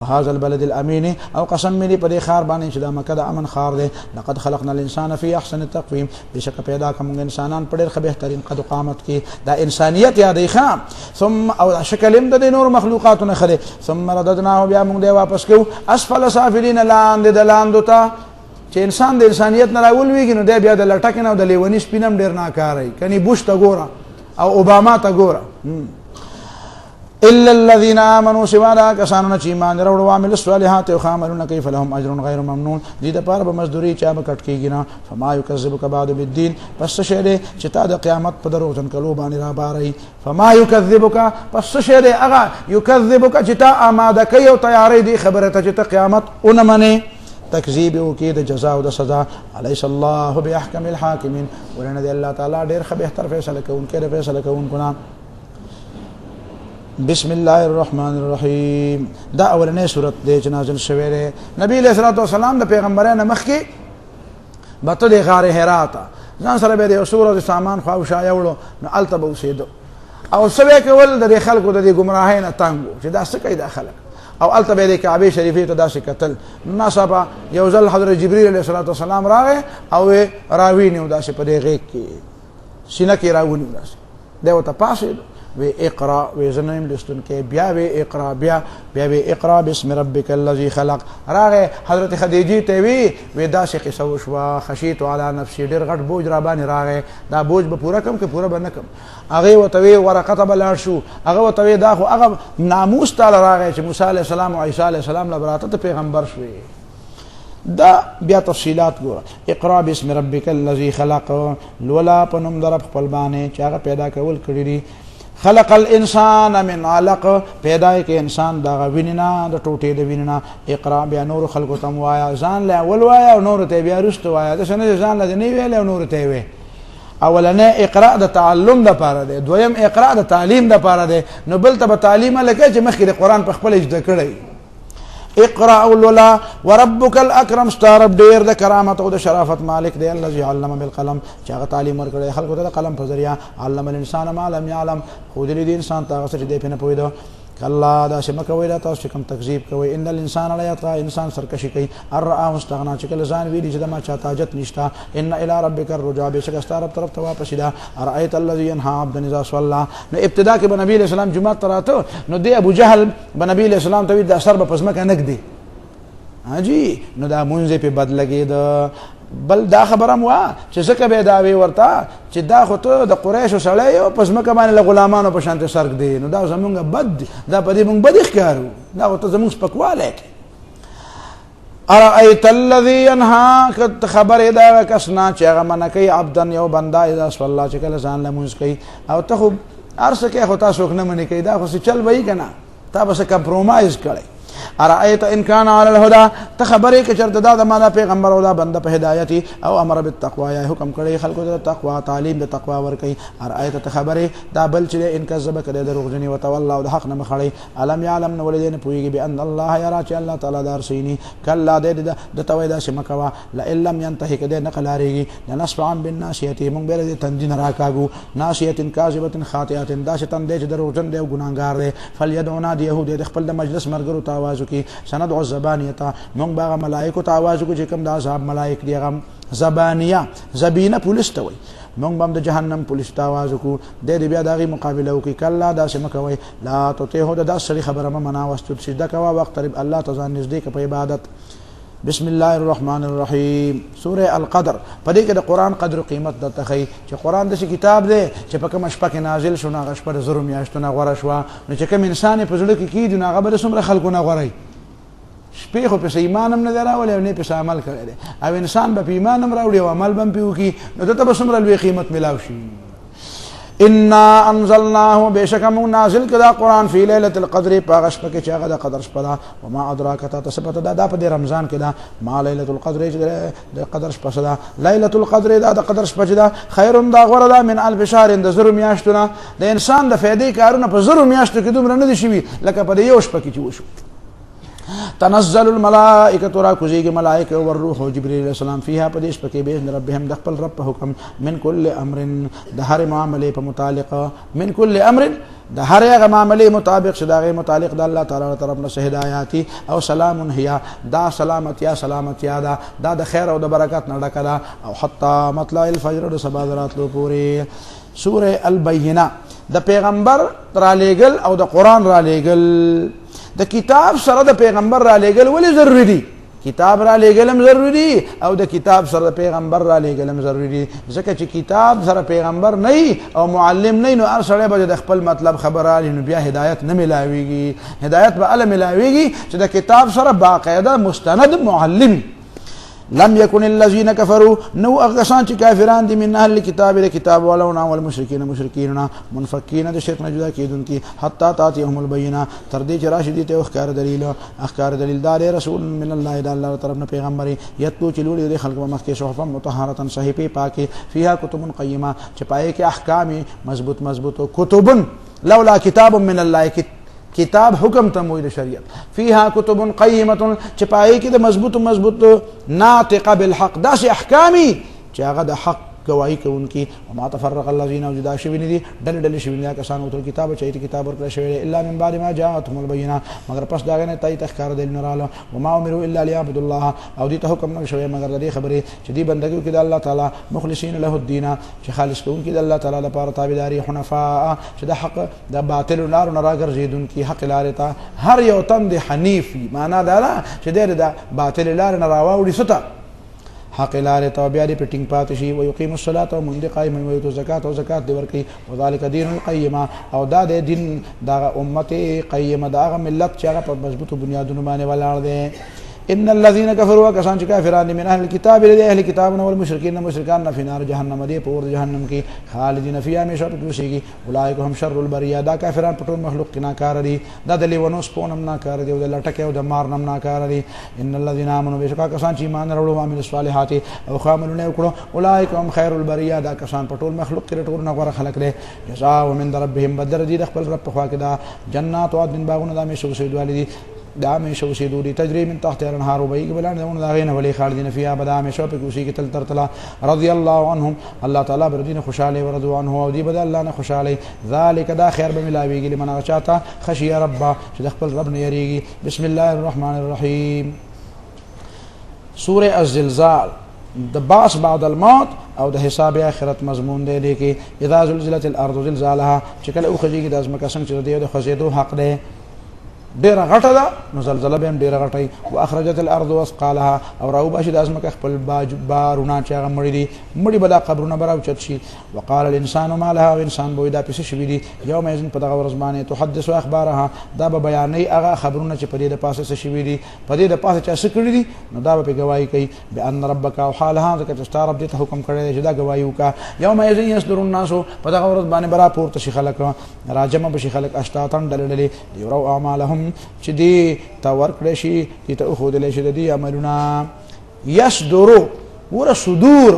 هذا البلد الامين او قسم ملي په دې خار باندې چې د مکه د امن خار دی. لقد خلقنا الانسان فی احسن تقویم، بشک پیدا کوم انسانان په ډېر ښه بهترین قد قامت کې. دا انسانیت یادې ښه. ثم او شکل هم د نور مخلوقاتونه خره. ثم رددناه، بیا موږ دې واپس کوو اسفل سافلین، لاندې د لاندو ته. چې انسان د انسانیت نه راولويږي نو دی بیا د لټک نه او د لیونی سپینم ډېر ناکاره کني. بوش ته ګوره او اوباما ته ګوره. الا الذين امنوا، سوا دا کسانو چې ایمان لري او عمل الصالحات او عملونه کوي، فلهم اجر غیر ممنون، دې د پاره به مزدوري چا به کټ کیږي نه. فما يكذبك بعد بالدين، پس شه دې چې تا د قیامت په درو ځن کلو باندې را باري. فما يكذبك، پس شه دې هغه يكذبك چې تا آماده کوي او تیاری دي خبره ته چې قیامت اون منه تکذیب وکي د جزاء او د سزا. الیس الله باحکم الحاکمین، ورنه دې الله تعالی ډېر ښه بهتر فیصله کوونکی دی، فیصله کوونکی نه. بسم الله الرحمن الرحیم، دا اولنې سورت دی چې نازل شوې ده. نبی علیہ الصلوۃ والسلام د پیغمبرانو مخکې بته د غار حرا ته ځان سره به د سورت سامان خو شایوړو نو الته به اوسېدو او سوي کول د خلکو د ګمراهۍ نه تنګو چې دا څه کوي د خلک، او الته به د کعبه شریفه ته داسې قتل ناصبه. یو ځل حضرت جبرئیل علیہ الصلوۃ والسلام راغی او راوینیو داسې په دې غیږ کې سینه کې راونیو داسې دا وته پاسې وی اقرا وی زنیم لستون کې بیا وی اقرا بیا وی اقرا بسم ربک الذی خلق. راغه حضرت خدیجه ته وی دا شي قصه وشوا، خشیت علی نفسی، ډیر غټ بوج را باندې راغه، دا بوج به پورا کم کې پورا باندې کم. هغه وته وی ورقه بلار شو، هغه وته وی دا خو هغه ناموس تعالی راغه چې موسی علی السلام او عیسی علی السلام لبراته ته پیغمبر شوی. دا بیا تفصیلات ګوره. اقرا بسم ربک الذی خلق، لولا پنوم در خپل باندې چې هغه پیدا کول کړی دی. خلق الانسان من علق، پیدا کې انسان دا ویننا د ټوټې د ویننا. اقرا بیا نور خلق تم وایا، ځان له اول وایا او نور ته بیا رست وایا، د شنه ځان له نه ویل او نور ته وی. اولنه اقرا د تعلم د پاره دی، دویم اقرا د تعلیم د پاره دی. نو بل ته تعلیم لکه چې مخکې د قران په خپل اجده کړی. اقرا اولولا وربک الاکرم، ستارب ډیر د کرامت او د شرافت مالک دی. الذي علم بالقلم، چې هغه تعلیم ورکړي خلکو ته د قلم په ذریعہ. علم الانسان ما لم يعلم، خو دې انسان ته څه دې پنه پوي دو. کلا دا شمه کوي دا تاسو کوم تکذیب کوي. ان الانسان لا يطغى، انسان سرکشي کوي. الرا مستغنا، چې کله ځان ویلي چې ما چا تاجت نشتا. ان الى ربک الرجوع، بشک ستاره طرف ته واپس دا. ارايت الذي ينهى عبدا اذا صلى، نو ابتدا کې نبی علیہ السلام جمعه تراته نو دی ابو جهل نبی علیہ السلام ته د اثر په پسمه کې نګدي حاجی نو دا مونږه په بد لګید. بل دا خبره مو چې زکه به دا وی ورته چې دا خو ته د قریش سره یو پس مکه باندې غلامانو په شانته سرګ دی. نو دا زمونږ بد، دا په دې مونږ بد ښکارو، دا خو ته زمونږ سپکواله کې. ارايت الذي ينهى، کت خبر دا کسنا چې هغه منکې عبدن یو بندا اذا صلی الله، چې کله ځان لمونځ کوي او ته خو ارسه کې خو تاسو نه منې کوي، دا خو چل وای کنه، تا بس کمپرومایز کړي. ارايت ان كان على الهدى، تخبري ک چرته دا د مالا پیغمبر او دا بنده په هدایت او امر بالتقوى، یا حکم کړي خلکو ته تقوا، تعلیم د تقوا ور کوي. ارايت تخبري دا بل چې ان کذب کړي دروغجنی او تولى او د حق نه مخړي. علم يعلم نو ولدين پويږي بان الله يرى، چې الله تعالی دار سيني. کلا د تويدا شمکوا لا ان لم ينتهي کده نقلاريږي. لنصفعا بالناشيه، مونږ به د تنجين راکاګو. ناشيه كاذبه خاطئه، دا شتن دې دروغجن دی او ګناګار دی. فليدعونا يهود د خپل د مجلس مرګرو ته کی سندع الزبانیه، مونږ باغ ملائکه ته आवाज کو چې کوم د عذاب ملائک دی غم زبانیه، زبینه پولیس ته وي. مونږ بم د جهنم پولیس ته आवाज کو، د دې بیا دغه مقابله وکي. کلا دا سم کوي لا تطيعه، د سړي خبره منا واستو سجده کوا وقترب الله تزان نزدیک په عبادت. بسم الله الرحمن الرحیم، سوره القدر. په دې کې د قران قدر قیمت د تخی چې قران د کتاب دی چې په کوم شپه کې نازل شو، هغه شپه د زرو میاشتونه غوړه شو. نو چې کوم انسان په زړه کې کیدو هغه به څومره خلکو نه غوړی. شپې خو په ایمان هم نه دراولې او نه په عمل کړی، او انسان به په ایمان هم راوړي او عمل به پیو کی، نو ته به څومره لوی قیمت ملاو شي. انا انزلناه، بشکم نازل کدا قران فی ليله القدر، پاغش پکې چې هغه د قدر شپه ده. وما ادراک ته تثبت دا په رمضان کې ده. ما ليله القدر چې د قدر شپه ده. ليله القدر دا د قدر شپه ده، خیر دا غوړه ده من الف شهر، د زرو میاشتونه. د انسان د فائدې کارونه په زرو میاشتو کې دومره نه دي شوي لکه په یو شپه کې چې وشو. تنزل الملائکه، را کوزیږي ملائکه او روح او جبرئیل علیہ السلام فيها پدیش پکې باذن ربهم، د خپل رب په حکم. من کل امر، د هر معاملې په متعلق. من کل امر، د هر هغه معاملې مطابق چې د هغې متعلق د الله تعالی طرف نه هدایاتي او سلام هي دا سلامتیا ده دا د خیر او د برکت نه ډکه ده او حتی مطلع الفجر د سبا د راتلو پورې. سوره البینه د پیغمبر را لېږل او د قرآن را لېږل د کتاب سره د پیغمبر را لېږل ولې ضروري دي؟ کتاب را لېږل ضروري دي او د کتاب سره د پیغمبر را لېږل ضروري دي ځکه چې کتاب سره پیغمبر نه او معلم نه نو هر سړی به د خپل مطلب خبره نو بیا هدایت نه ملاويږي. هدایت به اله ملاويږي چې د کتاب سره باقاعده مستند معلم. لم يكن الذين كفروا نو اغسان چې کافران دي من اهل الكتاب د کتاب ولونا والمشرکین مشرکین منفکین د شرک نه جدا کیدونکي حتا تاتيهم البینه تر دې چې راشي دي ته اخکار دلیل دار رسول من الله د الله طرف نه پیغمبري یتلو چې لوري د خلق مخ کې صحفا مطهره صحیفه پاکه فيها كتب قیمه چې پای کې احکام مضبوط کتب لولا کتاب من الله کتاب حکم تمویل شریعت فيها كتب قیمه چې پای کې د مضبوط ناطقه بالحق داسې احکامي چې هغه د حق گواہی کوونکی. وما تفرق الذين وجدا شویني دي ډل شویني کسانو ته کتاب چې کتاب ورکړل شوی الا من بعد ما جاءتهم البينه مگر پس دا نه تای تخکار دل نراله. وما امروا الا ليعبدوا الله او دې ته حکم نه شوی مگر دې خبره چې دې بندګي کې د الله تعالی مخلصین له الدين چې خالص کوونکی د الله تعالی لپاره تابعداري حنفاء چې د حق د باطل نار نه راګرځیدونکي حق لار ته هر یو تم د حنیفي معنا دا چې د باطل لار نه راوړي ستا حق لار ته بیا دې پټینګ پاتې شي. ويقيم الصلاه ومن قائم ويؤتي الزکات او زکات دې ورکي وذلك دین القیمه او دا د دین دا امت قیمه دا ملت چې هغه په مضبوطو بنیادونو باندې ولاړ دي. ان الذين كفروا كسان كافرون من اهل الكتاب اهل الكتاب والمشركين مشركان في نار جهنم دي پور جهنم کی خالدین فيها همیشه پکوشيږي. اولئک هم شر البريه دا کافران پټول مخلوق کنا کار دي دا د لیونو سپونم نه کار دي او د لټکه او د مارنم نه کار دي. ان الذين امنوا بشکا کسان چې ایمان وروړو عامل الصالحات او عملونه وکړو اولئک هم خير البريه دا کسان پټول مخلوق کې ټول نه غوړه خلق دي. جزاء من ربهم بدر دي خپل رب په خوا کې دا جنات او دین باغونه د همیشه وسیدوالي دي دا همیشه اوسېدو دي تجري من تحت الانهار وبيګ بلان دونه دا غینه ولي خالدین فيها ابدا همیشه په کوشي کې تل ترتلا رضی الله عنهم الله تعالی بردین خوشاله ورضوا عنه او دی بد الله نه خوشاله ذالک دا خیر به ملاویږي لمن چاته خشی رب چې د خپل رب نه یریږي. بسم الله الرحمن الرحیم. سوره الزلزال د باس بعد الموت او د حساب اخرت مضمون دی کې اذا زلزلت الارض زلزالها چې کله او خجیږي د ازمکه څنګه چې د خزیدو حق دی ډیره غټه ده نو زلزله به هم ډیره غټه او اخرجت الارض واسقالها او راو باشي د ازمکه خپل بارونه چې هغه مړي به دا قبرونه براو چت شي. وقال الانسان ما لها انسان به دا پس شوی دي یوم یذن په دغه ورځ باندې تحدث اخبارها دا به بیانې هغه خبرونه چې په دې د پاسه شوی دي په دې د پاسه چې څه کړی دي نو دا به گواہی کوي بان ربک او حالها ذکر استعرب دې ته حکم کړی چې دا گواہی وکا. یوم یذن یصدر الناس په دغه ورځ باندې برا پورته شي خلک راجمه به شي خلک اشتاتن دلدلې یرو اعمالهم چې دی تا ورکړی شي چې ته خودلې شي د دې عملونه. یصدرو ور صدور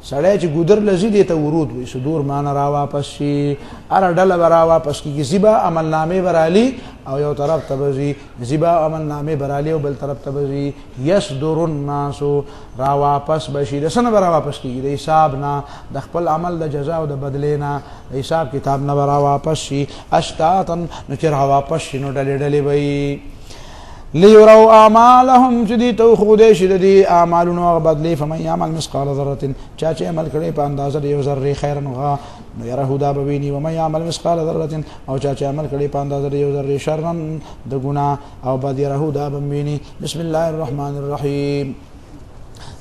سړی چې ګودر لذي دی ته ورود وي صدور معنا را واپس شي ار ډله را واپس کیږي زیبا عملنامه برالی او یو طرف ته بزي زیبا عملنامه برالی او بل طرف ته بزي. یصدر الناس را واپس بشي د سن را واپس کیږي د حساب نه د خپل عمل د جزاء او د بدلې نه د حساب کتاب نه را واپس شي اشتاتن نو چې را واپس شي نو ډلې وي ليروا اعمالهم جدي تو خود شددي اعمالنا بدلي فمن يعمل مثقال ذره چاچه عمل کړي په اندازه یو ذره خیرن غا نو يره دا بويني ومن يعمل مثقال ذره او چاچه عمل کړي په اندازه یو ذره شرن د ګنا او بد يره دا بويني. بسم الله الرحمن الرحيم.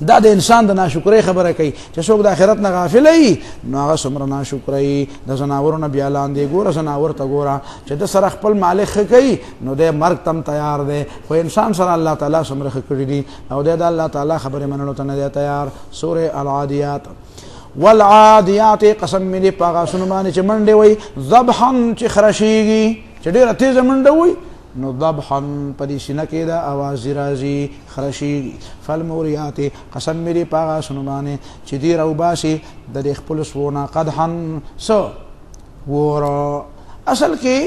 دا د انسان د ناشکرۍ خبره کوي چې څوک د آخرت نه غافل وي نو هغه څومره ناشکرۍ د زناورو بیا لاندې ګوره زناور ته ګوره چې د سره خپل مالک ښه کوي نو د مرګ تم تیار دی خو انسان سره الله تعالی څومره ښه کړي دي او د الله تعالی خبرې منلو ته نه دی تیار. سوره العادیات والعادیات قسم می په هغه سونو باندې چې منډې وي ذبحا چې خرشیږي چې ډېره تیزه منډه وي نو ذبحا په دې سینه کې دا आवाज راځي خرشي. فالموريات قسم می په هغه سونو باندې چې دی روباسي د خپل سونه قدحا سو ور اصل کې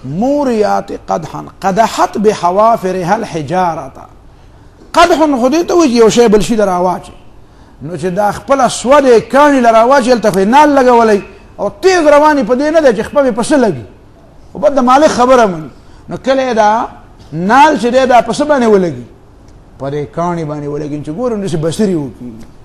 موريات قدحا قدحت بحوافرها الحجاره قدح خدي ته یو شی بل شي دراواچ نو چې دا خپل سوده کانی لراواچ تل ته نال لګولې او تیز رواني په دې نه دی چې خپه مې پسه لګي خو بد د مالک خبره مني نو کله دا نال چې دی دا پسه باندې ولګي په دې کاڼي باندې ولګي چې ګورم داسې بصري وکړي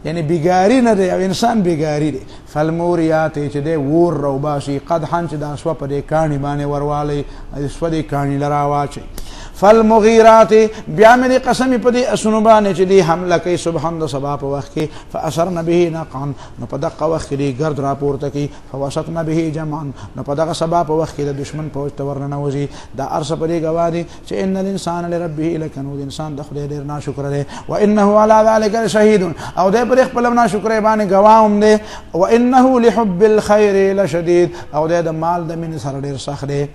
یعنی بیګاری نه دی او انسان بیګاری دی فالموریات چې دی ور روباشي قدحا چې دا سوه په دې کاڼي باندې وروالی سوه دې کاڼي لره واچوي فالمغیرات بیا مې قسم په دې اسونو باندې چې دی حمله کوي سبحان د سبا په وخت کې فاثرن به نقعا نو په دغه وخت کې ګرد راپورته کوي فوسطن به جمعا نو په دغه سبا په وخت کې د دشمن پوج ته ورننوځي دا ارس په دې گواه دي چې ان الانسان لربه لکنود انسان د خدای ډېر ناشکر دی وانه على ذلك لشهید او دې پر خپل ناشکرۍ باندې گواه هم دی وانه لحب الخير لشدید او دې د مال د مینې سره ډېر سخت دی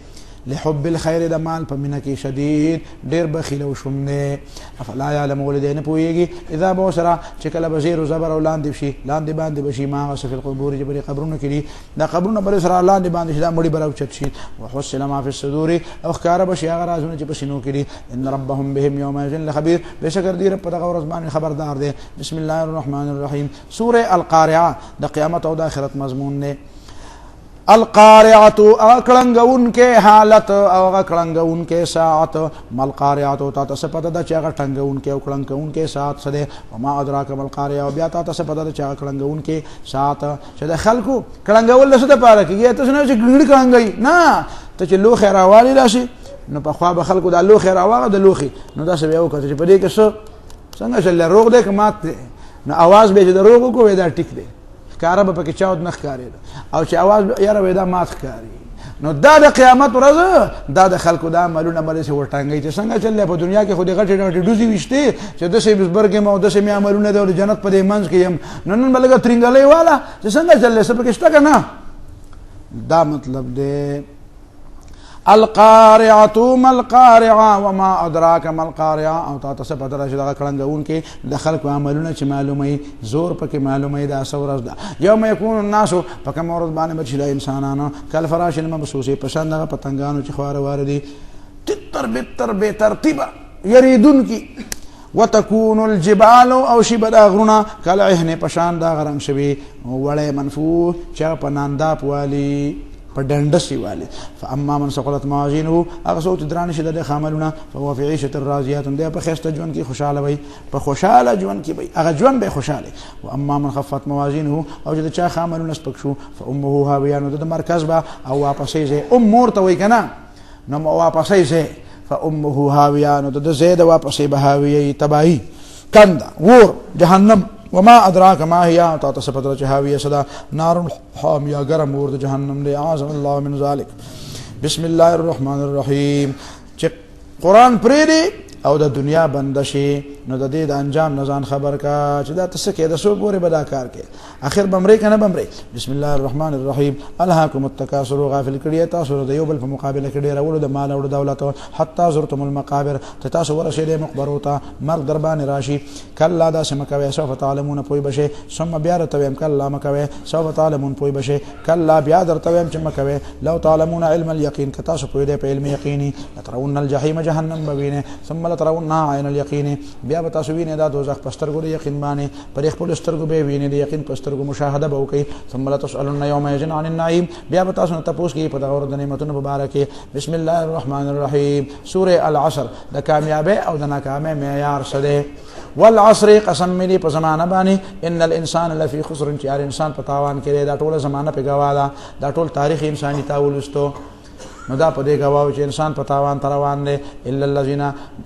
لحب الخير د مال په مینه کې شدید ډېر بخیل او شوم دی افلا یعلم ولدی نه پوهېږي اذا بوسره چې کله به زیر و زبر او لاندې شي لاندې باندې به شي ما هغه فی القبور چې بلې قبرونه کې دي دا قبرونه بلې سره لاندې باندې شي دا مړي به راوچت شي وحصل ما فی الصدور او ښکاره به شي هغه رازونه چې په سینو کې دي ان ربهم بهم یومئذ لخبیر بېشکه دې رب په دغه ورځ باندې خبردار دی بسم الله الرحمن الرحیم سوره القارعه د قیامت او د آخرت مضمون دی القارعه اکړنګون کې حالت او اکړنګون کې ساعت مل قارعه تا ته پته د چا غټنګون کې او کړنګون کې ساعت سده او ما ادراک مل قارعه بیا تا ته پته د چا کړنګون کې ساعت چې د خلکو کړنګول له څه پاره کېږي ته نه چې ګړګړ کړنګي نه ته چې لوخه راوالي راشي نو په خوا به خلکو د لوخه راوغه د لوخي نو دا څه به وکړي چې په دې کې څنګه چې روغ دې کمات نو आवाज به د روغ کو دا ټیک دی کاره به پکې چاود نه ښکاري او چې आवाज یاره وې دا مات ښکاري نو دا د قیامت ورځ دا د خلکو دا عملونه باندې ورټانګي چې څنګه چلې په دنیا کې خو دې غټې ډوزي وشته چې د سې بزبرګ مو د سې عملونه د جنت په دې منځ کې يم نن بلګه ترنګلې والا چې څنګه چلې سب کې شته کنه دا مطلب دی القارعه ما القارعه وما ادراك ما القارعه او تاسو په پته راځي دا کړنګون کې د خلکو عملونه چې معلومه زور پکې معلومه دا سورز دا یوم یکون الناس فکم ورځ باندې بچی د انسانانو کل فراش المبسوسه پسند غ پتنګانو چې خوار واردي تر به ترتیبا یریدون کی وتكون الجبال او شبدا غرنا کلعهن پشان دا غرم شوی وړې منفو چا پناندا پوالی په ډنډسي والی فاما من ثقلت موازینه هغه څوک چې درانه شي د خاملونه فهو فی عیشة راضیة دی په خسته ژوند کې خوشاله وي په خوشاله ژوند کې وي هغه ژوند به خوشاله واما من خفت موازینه او چې چا خاملونه سپک شو فامه هاویه نو د مرکز به او واپسې زه مور ته وي کنه نو واپسې زه فامه هاویه نو د زید واپسې به هاویه تباہی کند ور جهنم وما ادراك ما هي تا تصفت هاويه صدا نار حاميه گرم ور جهنم دي اعاذ الله من ذلك بسم الله الرحمن الرحيم چې قران پرې او د دنیا بندشي نو د دې د انجام نزان خبر کا چې دا تاسو کې د سو پورې بدا کار کې اخر بمرې کنه بمرې بسم الله الرحمن الرحیم الهاکم التکاثر غافل کړي تاسو د یو بل په مقابله کې ډیر اول د مال او د دولت حتی زرتم المقابر تاسو ورشي د مقبروتا مرګ دربان راشي کلا دا سمکوي سوف تعلمون پوي بشه ثم بیا رتویم کلا مکوي سوف تعلمون پوي بشه کلا بیا درتویم چې مکوي لو تعلمون علم اليقين تاسو پوي د علم یقیني لترون الجحیم جهنم بوینه ثم لترونها عین اليقين بیا به تاسو وینئ دا دوزخ پسترګو د یقین باندې پر خپل سترګو به وینئ د یقین پسترګو مشاهده به وکړئ ثم لتسألن یومئذ عن النعیم بیا به تاسو ته پوښتنه کوي په دغه ورځ د نعمتونو مبارکه بسم الله الرحمن الرحیم سوره العصر د کامیابی او د ناکامۍ معیار سره والعصر قسم ملي په زمانه باندې ان الانسان لفی خسر چې هر انسان په تاوان کې دا ټوله زمانه په گواه دا ټول تاریخ انساني تاول وستو نو دا په دې گواو چې انسان په تاوان روان دي الا الذين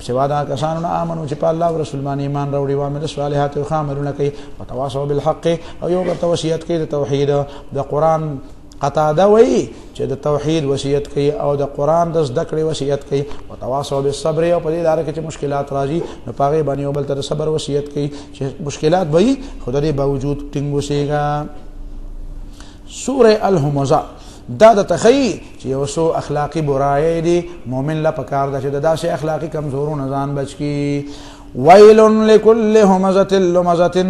سوا دا کسانو امنو چې په الله او رسول باندې ایمان راوړي او عمل صالحات او عملونه کوي وتواصوا بالحق او یو بل توصیت کوي د توحید د قران قطاده وی چې د توحید وصیت کوي او د قران د زده کړې وصیت کوي وتواصوا بالصبر او په دې لار کې چې مشکلات راځي نو پاغه باندې یو بل ته صبر وصیت کوي چې مشکلات وي خدای باوجود ټینګ وسیګا سوره الهمزه دا د تخی چې یو سو اخلاقی برایي دي مؤمن لا پکار ده چې د داسې اخلاقی کمزورو ځان بچ کی ویل لكل همزه لمزه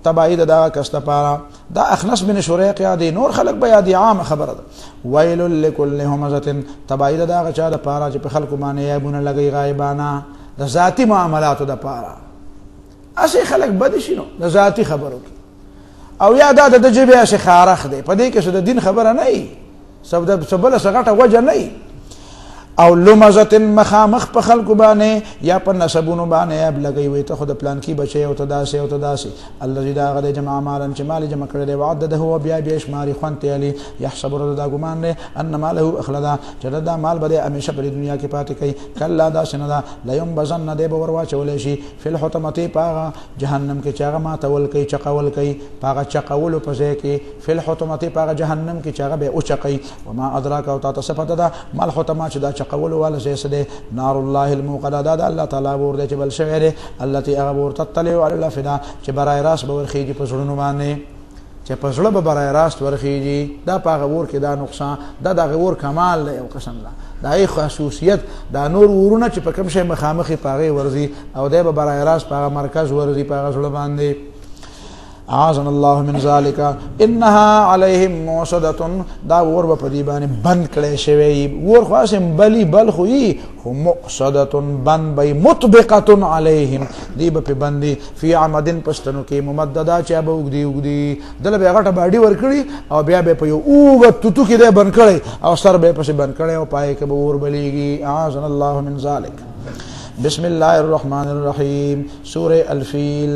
تبعید دا کستپارا دا اخنس بن شریق یادی نور خلق بیا دی عام خبره ده ویل لكل همزه تبعید دا چا د پارا چې په خلق باندې یابونه لګي غایبانا د ذاتی معاملاتو د پارا اسی خلق بد شنو د ذاتی خبرو او یا دا د جبه شي خارخ دی په دې کې څه د دین خبره نه ای سبب سغټه وجه نه ای او لمزه مخامخ په خلق باندې یا په نسبونو باندې اب لګي وي ته خود پلان کې بچي او تداسي الذي دا غد جمع مالا چې مال جمع کړي وعدده هو بیا بیا شماري خوانته علي يحسب ردا ګمان نه ان ماله اخلدا چې دا مال بده همیشه په دنیا کې پاتې کوي کله دا شندا ليوم بزن دې باور واچول شي فل حطمتي پاغه جهنم کې چاغه ما تول کوي چقول کوي پاغه چقول په ځای کې فل حطمتي پاغه جهنم کې چاغه به او چقي وما ادراك او تاسو پته دا مال حطمه چې دا قول والا سيسده نار الله الموقدة دا الله تعالی ورده چې بل شویره التي اغبور تطلع على الافئده چې برای راست به ورخیږي په زړونو باندې چې په زړه به برای راست ورخیږي دا په غور کې دا نقصان دا غور کمال دی او قسم الله دا ای خصوصیت دا نور ورونه چې په کوم شي مخامخي پاغي ورزي او دا به برای راست په مرکز ورزي په زړه باندې اعاذنا الله من ذلك انها عليهم موصده دا ور په دی باندې بند کړي شوی ور خاصم بلی بل خوې هم موصده بند بي مطبقه عليهم دی په بندي في عمدن پستنو کې ممددا چې به وګدي دل به غټه باډي ور کړی او بیا به په یو اوغه توتو کې ده بند کړي او سر به پس بند کړي او پای کې به ور بلیږي اعاذنا الله من ذلك بسم الله الرحمن الرحیم سوره الفیل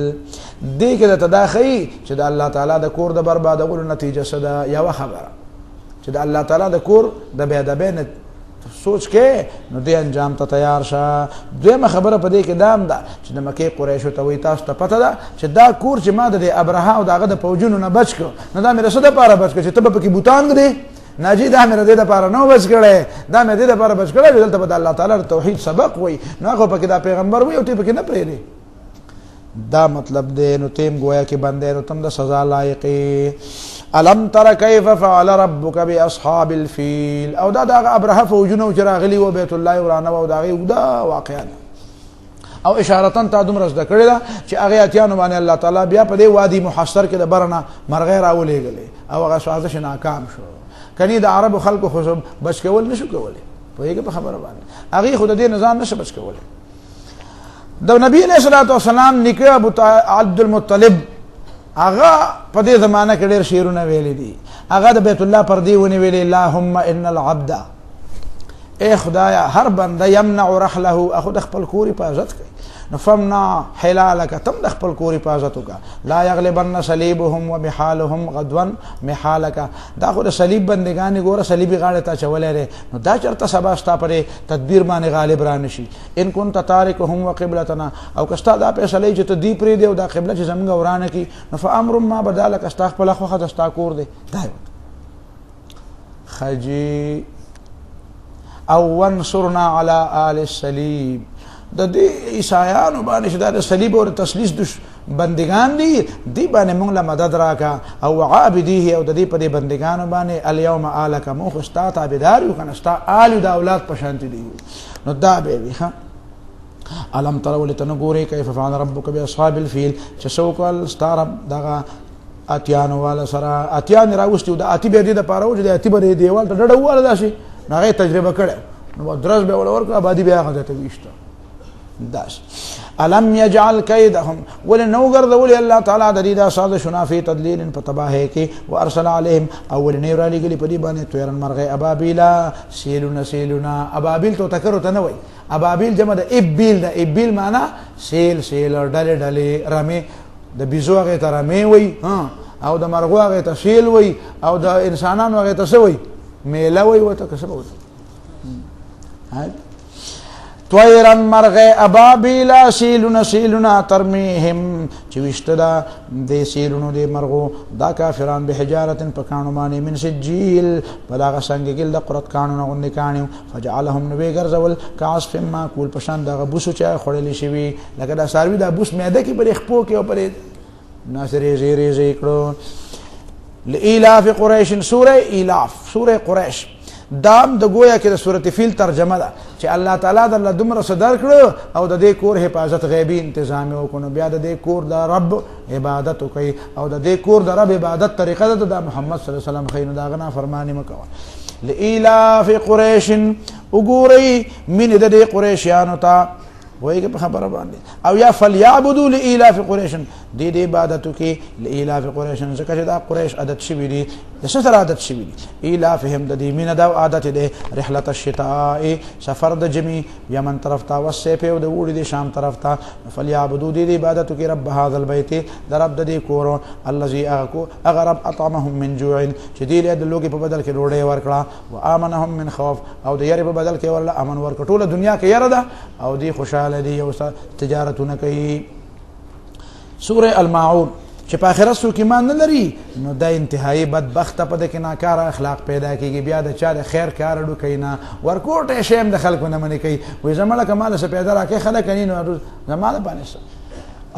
دې کې د تداخی چې د الله تعالی د کور د بربادولو نتیجه صدا یا خبره چې د الله تعالی د کور د بيدبین سوچ کې نو دې انجام ته تیار شه دویمه خبره په دې کې دام ده چې د مکه قریشو ته وي تاسو ته پته ده چې دا کور چې ما د ابرها او دغه د فوجونو نه بچ کو نه دا مې رسده پاره بچ کو چې ته په کې بوتان دې ناجی دا مې دې د پاره نو بچ کړي دا مې دې د پاره بچ کړي دلته په الله تعالی توحید سبق وي نو هغه په کې دا پیغمبر وي او ته په کې نه پرېږي دا مطلب دې نو تیم گویا کې بندې نو تم د سزا لایق الم تر کیف فعل ربک باصحاب الفیل او دا ابرهه فوجونو چراغلی و بیت الله ورانه او دا غودا واقعا او اشارتن تا دومره زده کړی دا چې هغه اتیانو باندې الله تعالی بیا په دې وادي محصر کې د برنه مرغې راولېګلې او هغه سازش ناکام شو کني د عربو خلکو خو بچ کول نشو کولای په یوه خبره باندې هغه خود دې نظام نشه بچ کولای د نبی علیہ الصلوۃ والسلام نکه ابو عبد المطلب هغه په دې زمانہ کې ډېر شعرونه ویلي دي هغه د بیت الله پر دی ونی ویلي اللهم ان العبد اے خدایا هر بنده يمنع رحله اخذ خپل کور حفاظت کوي نفمنا حلالك تم خپل کور حفاظت وکا لا يغلبن صليبهم ومحالهم غدوا محالك دا خو د صلیب بندگان ګوره صلیبي غاړه ته چولې لري نو دا چرته سبا ستا پرې تدبیر باندې غالب را نشي ان كنت تاركهم وقبلتنا او کستا دا فیصله چې ته دی پرې دی او دا قبله چې زمونږ ورانه کی نو فامر ما بدالک استا خپل خو خد استا کور دی دا خجي او وانصرنا على آل الصليب د دې عیسایانو باندې چې د صلیب او تسلیث بندگان دي دی باندې موږ له مدد راکا او عابدیه او د دې په دې بندگانو باندې اليوم آلک موږ استا تابعدار یو کنه استا آل د اولاد پشانت دي نو دا به وي ها الم تروا لتنغوري كيف فعل ربك باصحاب الفيل چې سوکل ستارب دغه اتیانو والا سره اتیان راوستي د اتی به دې د پاره او د اتی به دیوال ته ډډه واله داسي هغه تجربه کړه نو درس به ولور کا آبادی بیا غته ته وشته داس الم يجعل كيدهم ولنوغر ذول الله تعالی د دې د ساده شنا فی تدلیل فتباه کی وارسل عليهم اول نیر علی گلی پدی باندې تویرن مرغه ابابیلا سیلونا ابابیل تو تکرو تنوي ابابیل جمع د ابیل معنا سیل ډلې رمي د بيزو هغه ته رمي وي او د مرغو هغه ته سیل وي او د انسانانو هغه ته سوي میله وي وته کسبه وته طویرا مرغه ابابیلا سیلونا ترمیهم چې وشتدا د سیلونو د مرغو دا کافران به حجارتن پکانو باندې من سجیل پداغه څنګه ګل د قرت قانون غونډه کانیو فجعلهم نبی غرزول کاسف ما کول پشان دغه بوسو چا خړلې شوی لکه دا ساروی دا بوس معده کې پر خپو کې او پر ناصر زیری کړو لإلاف قریش سوره قریش دام د گویا کې د سورۃ فیل ترجمه ده چې الله تعالی د الله دمر صدر کړو او د دې کور حفاظت غیبی تنظیم وکړو بیا د دې کور د رب عبادت وکي او د دې کور د رب عبادت طریقه ده د محمد صلی الله علیه وسلم خیر دا غنا فرمانی مکو لإلاف قریش وګورئ من د دې قریشانو ته وایي په خبره باندې. او یا فلیعبدوا لإلاف قریش، دې عبادتو کې لإلاف قریش ځکه چې دا قریش عادت شوي دي. د څه سره عادت شوي دي؟ ایلافهم د دې مینه دا عادت دی رحلة الشتاء سفر د ژمي یمن طرف ته والصيف او د اوړي د شام طرف ته. فلیعبدوا دې عبادتو کې رب هذا البيت د رب د دې کور الذي اغرب اطعمهم من جوع چې دې له د لوګي په بدل کې ډوډۍ ورکړه وآمنهم من خوف او د یری په بدل کې ول امن ورکړه. ټوله دنیا کې یره ده او دې خوشاله دي او تجارتونه کوي. سوره الماعون چې په آخرت څوک ایمان نه لري نو دا انتهایی بدبخته په دې کې ناکاره اخلاق پیدا کېږي. بیا د چا د خیر کار اډو کوي نه ورکوټ شیم د خلکو نه منې کوي وایي زما لکه مال څه پیدا راکړي خلک کني نو زما دپانې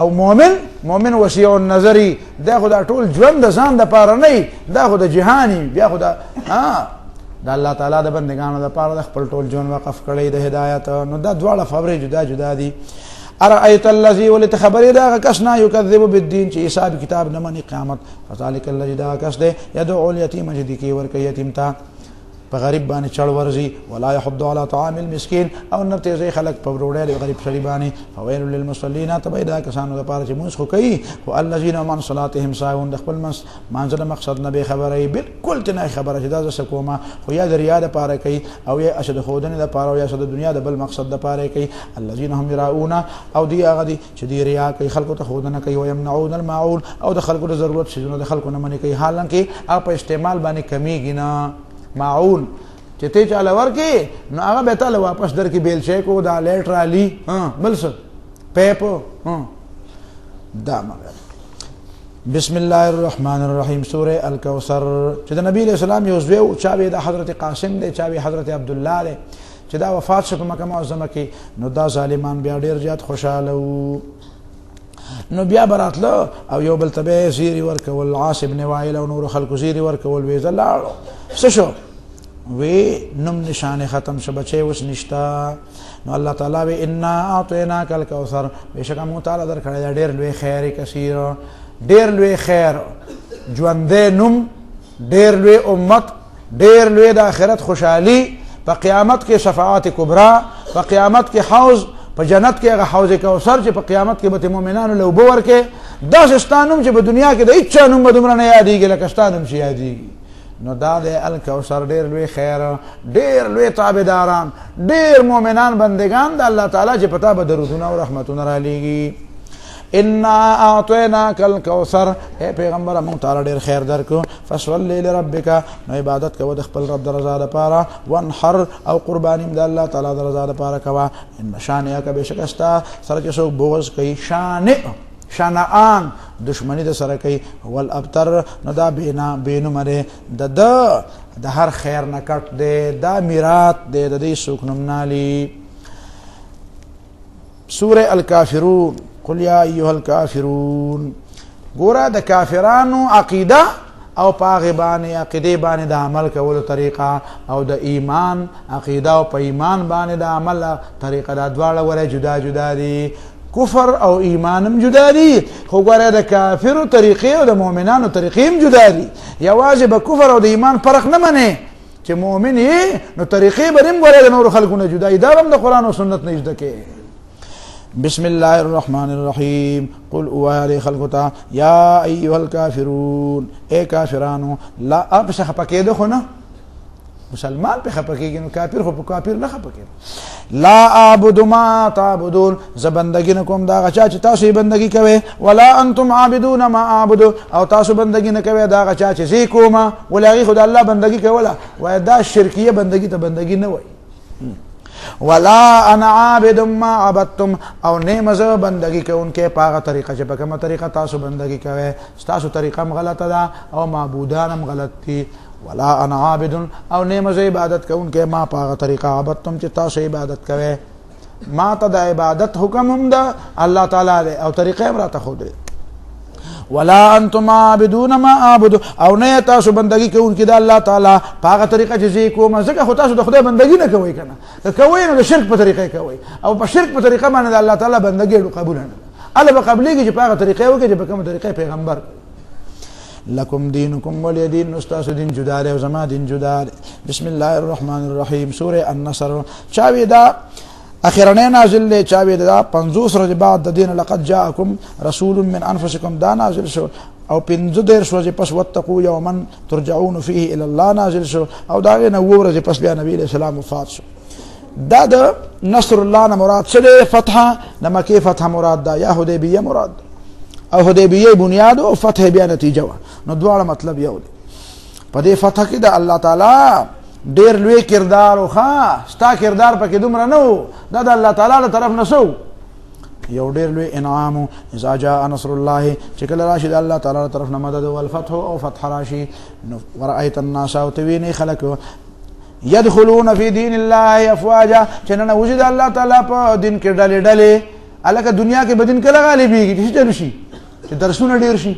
او مؤمن وسیع النظري دا خو دا ټول ژوند د ځان دپاره نه دا خو د جهاني بیا خو دا د الله تعالی د بندګانو دپاره د خپل ټول ژوند وقف کړی د هدایت. نو دا دواړه خبرې جدا جدا دي. ارأيت الذي ولت خبر دا کسنا يكذب بالدين چې حساب کتاب نه مني قیامت. فذلك الذي دا کس دی يدعو اليتيم جدي کی ور کوي یتیم ته په غریب باندې چړ ورزي ولا يحض على طعام المسكين او نه تیزي خلق په وروړې غریب سړي باندې. فويل للمصلين تبيدا کسانو لپاره چې موږ خو کوي او الذين من صلاتهم ساهون د خپل منځله مقصد نه به خبره بالکل نه خبره چې دا څه کومه خو یا د ریا لپاره کوي او یا اشد خودنه لپاره او یا اشد دنیا د بل مقصد لپاره کوي. الذين هم يراؤون او دی هغه دي چې دی ریا کوي خلکو ته خودنه کوي او يمنعون الماعون او د خلکو د ضرورت شیزونه د خلکو نه منې کوي حالانکه په استعمال باندې کمیږي نه. معون چې ته چاله ورکې نو هغه به تعالی واپس درکې بیل شي کو دا لیټر علی بل څه پیپ دا مگر. بسم الله الرحمن الرحیم سوره الکوثر چې د نبی علیہ السلام یو زوی چاوي د حضرت قاسم دی چاوي حضرت عبد الله دی چې دا وفات شو په مکه معظمه کې. نو دا ظالمان بیا ډیر زیات خوشاله وو نو بیا براتله او یو بل تبه زیری ورکول عاص ابن وائل او نور خلق زیری ورکول وی زلاړو څه شو وی نم نشانه ختم شو بچي وس نشتا. نو الله تعالی وی انا اعطیناک الکوثر بشک مو تعالی درکړی ډیر لوی خیر کثیر ډیر لوی خیر ژوندې نوم ډیر لوی امت ډیر لوی د آخرت خوشحالي په قیامت کې شفاعت کبرا په قیامت کې حوض په جنت کې هغه حوض کوثر چې په قیامت کې به مؤمنانو له اوبه ورکې دا ستانوم چې په دنیا کې د هیڅ چا نوم به دومره نه یادېږي لکه ستانوم چې یادېږي. نو دا د الکوثر ډېر لوی خیر ډېر لوی تابعداران ډېر مؤمنان بندگان د الله تعالی چې پتا به درودونه او رحمتونه رالیږي. انا اعطیناک الکوثر اے پیغمبر مونږ تعالی ډېر خیر درکو فصل لربک نو عبادت کوه د خپل رب د رضا لپاره وانحر او قربانی د الله تعالی د رضا لپاره کوه. ان شانئک بشکستا سره چې څوک بغض کوي شانعان دشمنی د سره کوي والابتر نو دا بینو مره د هر خیر نه کټ دی دا میرات دی د دې څوک نوم نالي. سوره الکافرون قل یا ایها الکافرون ګوره د کافرانو عقیده او پاغه باندې عقیده باندې د عمل کولو طریقه او د ایمان عقیده او په ایمان باندې د عمل طریقه دا دواړه ولې جدا جدا دي. کفر او ایمانم جدا دي خو ګوره د کافرو طریقې او د مؤمنانو طریقې هم جدا دي. یوازې به کفر او د ایمان فرق نه منې چې مؤمن یې نو طریقې به هم ګوره د نورو خلکو نه جدا دي. دا هم د قرآن او سنت نه زده کې. بسم الله الرحمن الرحیم قل اوه خلقتا یا ایها الکافرون اے کافرانو لا اب څه خپکې ده خو نه مسلمان په خپکېږي نو کافر خو په کافر نه خپکېږي. لا اعبد ما تعبدون ز بندګي نه کوم دا غچا چې تاسو بندګي کوي ولا انتم عابدون ما اعبد او تاسو بندګي نه کوي دا غچا چې زی کومه ولغي خدای الله بندګي کوله وای دا شرکیه بندګي ته بندګي نه وای. ولا انا عابد ما عبدتم او نمازه بندگی کوونکې پاغه طریقه چې په کومه طریقه تاسو بندگی کوئ تاسو طریقه هم غلطه ده او معبودان هم غلط دي. ولا انا عابد او نمازه عبادت کوونکې ما پاغه طریقه عبدتم چې تاسو عبادت کوئ ما ته د عبادت حکم هم ده الله تعالی او طریقه هم راته خو ده. ولا انتم عابدون ما اعبد او نه تاسو بندگی کوونکې د الله تعالی پاغه طریقه چې زی کوم ځکه خو تاسو د خدای بندگی نه کوئ کنه کوئ نو د شرک په طریقه کوئ او په شرک په طریقه باندې د الله تعالی بندگی قبول نه الله به قبلېږي چې پاغه طریقه وکړي چې په کومه طریقه پیغمبر. لکم دینکم ولی دین استاسو دین جدا دی او زما دین جدا دی. بسم الله الرحمن الرحیم سوره النصر چاوی دا اخرنه نازل له چاوي دا 50 ورځې بعد د دین لقد جاءکم رسول من انفسکم دا نازل شو او 15 ورځې پس وتقوا یوما ترجعون فيه الى الله نازل شو او دا نه ورځې پس بیا نبی علیہ السلام وفات شو. دا د نصر الله نه مراد څه فتح د مکه فتح مراد دا یا حدیبیه مراد او حدیبیه بنیاد او فتح بیا نتیجه و نو دواړه مطلب یو دی. په دې فتح کې د الله تعالی ډیر لوی کردار او ستا کردار پکې دومره نه و دا د الله تعالی له طرف نه سو یو ډیر لوی انعام. اذا جاء نصر الله چې کله راشي د الله تعالی له طرف نه مدد او الفتح او فتح راشي ورأيت الناس او تویني خلق يدخلون في دين الله افواجا چې نن وجود الله تعالی په دین کې ډلې ډلې الکه دنیا کې بدین کله غالبېږي چې چل شي چې درسونه ډیر شي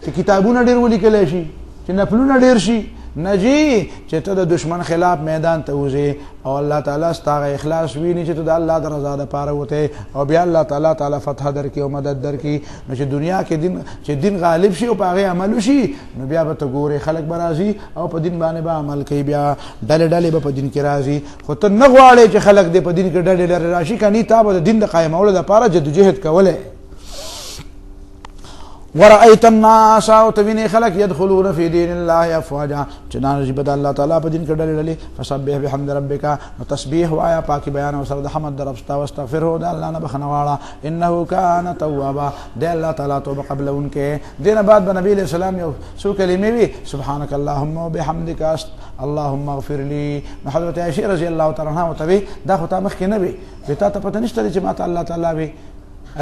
چې کتابونه ډیر ولیکل شي چې نفلونه ډیر شي نجی چې ته د دشمن خلاف میدان ته وځې او الله تعالی ستاسو اخلاص ویني چې ته د الله د رضا لپاره وته او بیا الله تعالی فتح درکې او مدد درکې نو چې دنیا کې دین غالب شي او په هغه عمل شي نو بیا به ته ګورې خلک به راځي او په دین باندې به عمل کوي بیا ډلې به په دین کې راځي خو ته نه غواړې چې خلک دې په دین کې ډلې راشي کني تا به د دین د قائمولو لپاره جدوجہد کوله. ورأيت الناس او تویني خلق يدخلون في دين الله افواجا چنان جبد الله تعالی په دین کې ډلې فسبح بحمد ربك وتسبيح وایا پاکي بیان او سره د حمد دربستا واستغفره د الله نه بخنواړه انه كان توابا د الله تعالی توبه قبل انکه دین بعد نبی علیہ السلام یو سو کلمې وی سبحانك اللهم وبحمدك اللهم اغفر لي. حضرت عائشہ رضی الله تعالی عنها وتوی دا خو تا مخ کې نه وی ته پته نشته چې ماته الله تعالی وی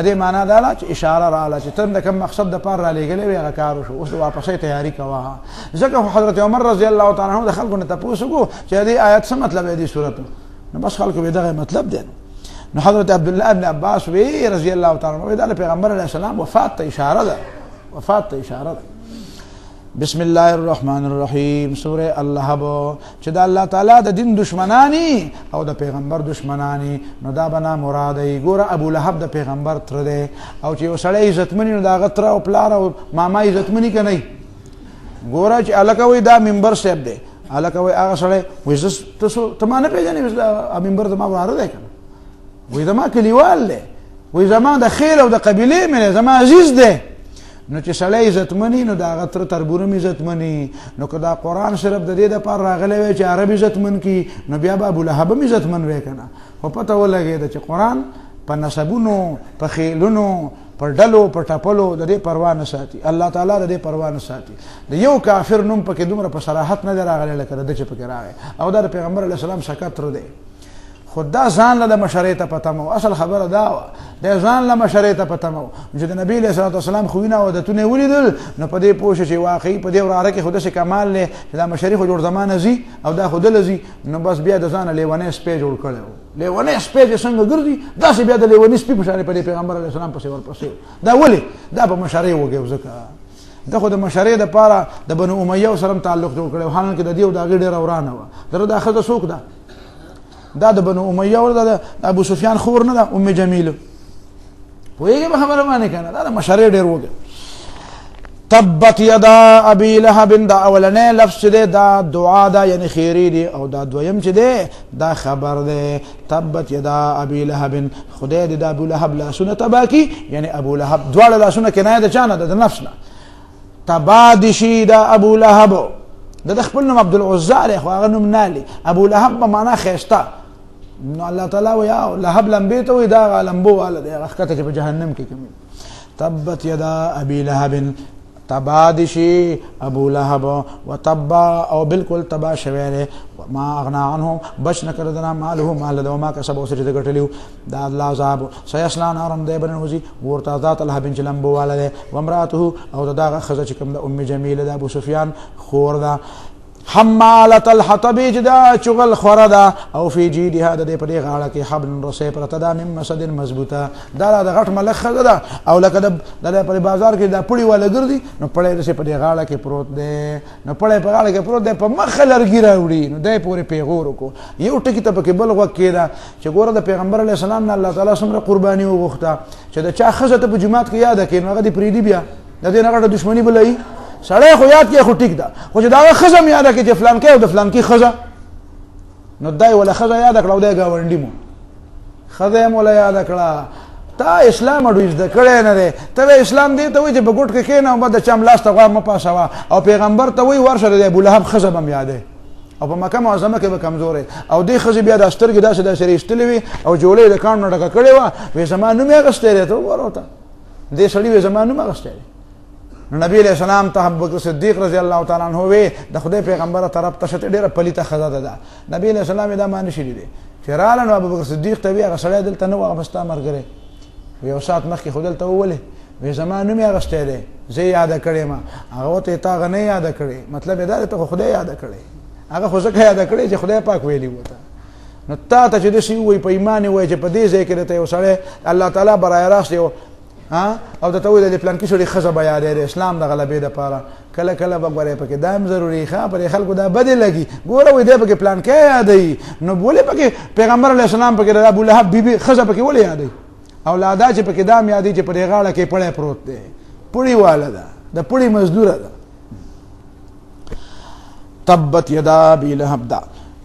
ادي معنا دا چې اشاره رااله چې تم د کوم مقصد د پاره را لګلې وی هغه کار شو اوس واپسې تیاری کوه. ځکه حضرت عمر رضی الله تعالی عنہ د خلکو نه تاسو کو چې دې آیات څه مطلب دی سورته نو بس خلکو به دغه مطلب دی. نو حضرت عبد الله ابن عباس وی رضی الله تعالی عنہ دا پیغمبر علیه السلام وفات ته اشاره ده. بسم الله الرحمن الرحیم سوره اللهب چې د الله تعالی د دین دشمنانی او د پیغمبر دشمنانی نو دا بنا مراد ای ګوره ابو لهب د پیغمبر تر دی او چې وسړی عزتمنی نو دا غتر او پلار او ماما عزتمنی کني ګوره چې الکه وی دا منبر صاحب دی الکه وی هغه سړی وې تاسو ته ما نه پیژنې منبر د ما واره دی کنه وې دا ما کلیوال دی وې زما د خیر او د قبیله مې زما عزیز دی نو چې سړی عزتمنی نو دا غتر تربورم عزتمنی نو که دا قرآن صرف د دې د پر راغلی وی چې عرب عزتمن کی نو بیا به ابو لهب هم عزتمن وی کنه خو پته ولګېده چې قرآن په نسبونو په خیلونو پر ډلو پر ټپلو د دې پروا نه ساتي الله تعالی د دې پروا نه ساتي. د یو کافر نوم پکې دومره په صراحت نه راغلی لکه د چې پکې راغی او دا د پیغمبر علیه السلام شکت رو دی خدا ځان له مشرې ته پته مو اصل خبره دا و د ځان له مشرې ته پته مو چې د نبی علیه السلام خوینه او عادتونه ولیدل نو په دې پوه چې واقعي په دې وراره کې خود څه کمال له دا مشرې خو جوړ زمانه زی او دا خود لزی نو بس بیا د ځان لیوانه سپې جوړ کړو لیوانه سپې څنګه ګرځي دا چې بیا د لیوانه سپې په شان په پیغمبر علیه السلام پسې ورپسې دا ولی دا په مشرې وګو ځکه دا خو د مشرې د پاره د بنو امیه سره تعلق جوړ کړو حالانکه د دې او د غډه ورانه و درته اخر د سوق ده دا د بنو امیه ور د ابو سفیان خور نه ده ام جمیله ویګه به خبره باندې کنه دا مشرې ډیر وګه. تبت یدا ابي لهب دا اولنې لفظ دې دا دعا دا یعنی خیری دی او دا دویم چې دی دا خبر دی. تبت یدا ابي لهب خدای دې دا ابو لهب لا سنه تباکی یعنی ابو لهب دواړه لا سنه کنایه ده چانه د نفس نه تبادشی دا ابو لهب د خپل نوم عبد العزى خو هغه نوم نالي ابو لهب په معنا خيستا نو الله تعالی ویا لهب لمبیته وی دا لمبو والا دی راخته چې په جهنم کې کوي. تبت یدا ابي لهب تبادشی ابو لهب وتبا او بالکل تبا شویره ما اغنا عنه بچ نکردنا ماله مال دو ما کسب اوسه د غټلیو دا الله عذاب سيسلا نارم دی بنوزي ورته ذات لهب چلمبو والا دی وامراته او دا خزه چې کوم د ام جمیله د ابو سفیان خور دا حمالة الحطب جدا چغل خوردا او فی جیدها د په غاړه کې حبل رسې پرته دا مم مسد مضبوطه دا د غټ ملخ خزدا او لکه د په بازار کې دا پړی ولا ګرځي نو پړی رسې په غاړه کې پروت دی نو پړی په غاړه کې پروت دی په مخ لرګی راوړي نو دای پورې پیغور کو یو ټکی ته پکې بل وخت کېدا چې ګوره د پیغمبر علی السلام نه الله تعالی سمره قرباني وغوښته چې د چا خزه ته په جماعت کې یاد کړي نو هغه دی پریدي بیا د دې نه غټه دښمنی بلای سړی خو یاد کې خو ټیک ده خو چې دا خزم یاد کې چې فلان کې او د فلان کې خزه نو دای ولا خزه یاد کړو دای گاونډي مو خدای مولا یاد کړه تا اسلام اډو زده کړی نه دی ته اسلام دی ته وایي چې په ګوټ کې کښېنه او بعد د چا ملاس ته غوا مه پاسوه او پیغمبر ته وایي ورشه د ابولهب ښځه به م یادی او په مکه معظمه کې به کمزوری او دې ښځې بیا د سترګې داسې داسې ایستلې وي او جولۍ د کاڼو نه ډکه کړې وه وایي زما نوم یې اخیستی دی ته وګوره ورته دې سړي وایي زما نوم اخیستی دی نو نبی علیہ السلام ته ابوبکر صدیق رضی الله تعالی عنہ وی د خدای پیغمبر طرف ته شته ډیره پلیته خزاده ده نبی علیہ السلام دا معنی شری دي چې رااله نو ابوبکر صدیق ته وی هغه سړی دلته نو هغه مستا مرګره یو سات مخکې خدل ته وله وی زما نوم یې اغسته دی زه یاد کړی ما هغه ته تا غنه یاد کړی مطلب دا ته خدای یاد کړی هغه خو ځکه یاد کړی چې خدای پاک ویلی وته نو تا ته چې د سی وی په ایمان وای چې په دې ځای کې ته یو سړی الله تعالی برای راست یو او د توې د پلان کې شوړي خزه بیا د اسلام د غلبې لپاره کله کله وګورې پکې دام ضروری ښه پر خلکو دا بد لګي ګوره وې دې پکې پلان کې یادې نو بوله پکې پیغمبر علی السلام پکې د ابو لهب بیبي خزه پکې ولې یادې اولادا چې پکې دام یادې چې پر غاړه کې پړې پروت دی پړی والا ده د پړی مزدور ده تبت یدا ابي لهب دا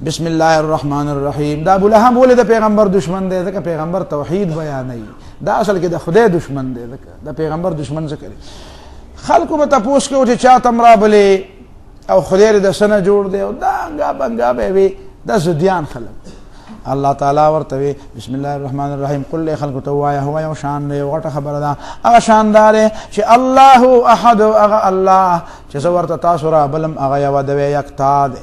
بسم الله الرحمن الرحیم دا ابو لهب ولې د پیغمبر دشمن دی ځکه پیغمبر توحید بیانوي دا اصل کې د خدای دشمن دی د پیغمبر دشمن څه کوي خلکو به تاسو کو چې چا تمرا بلې او خدای د سنه جوړ دی او دا بنګا به وي د زديان خلک الله تعالی ورته بسم الله الرحمن الرحیم قل خلق توایا هو یو شان دی غټه خبره ده هغه شاندار چې الله احد هغه الله چې ورته تاسو را بلم هغه یو دی یکتا دی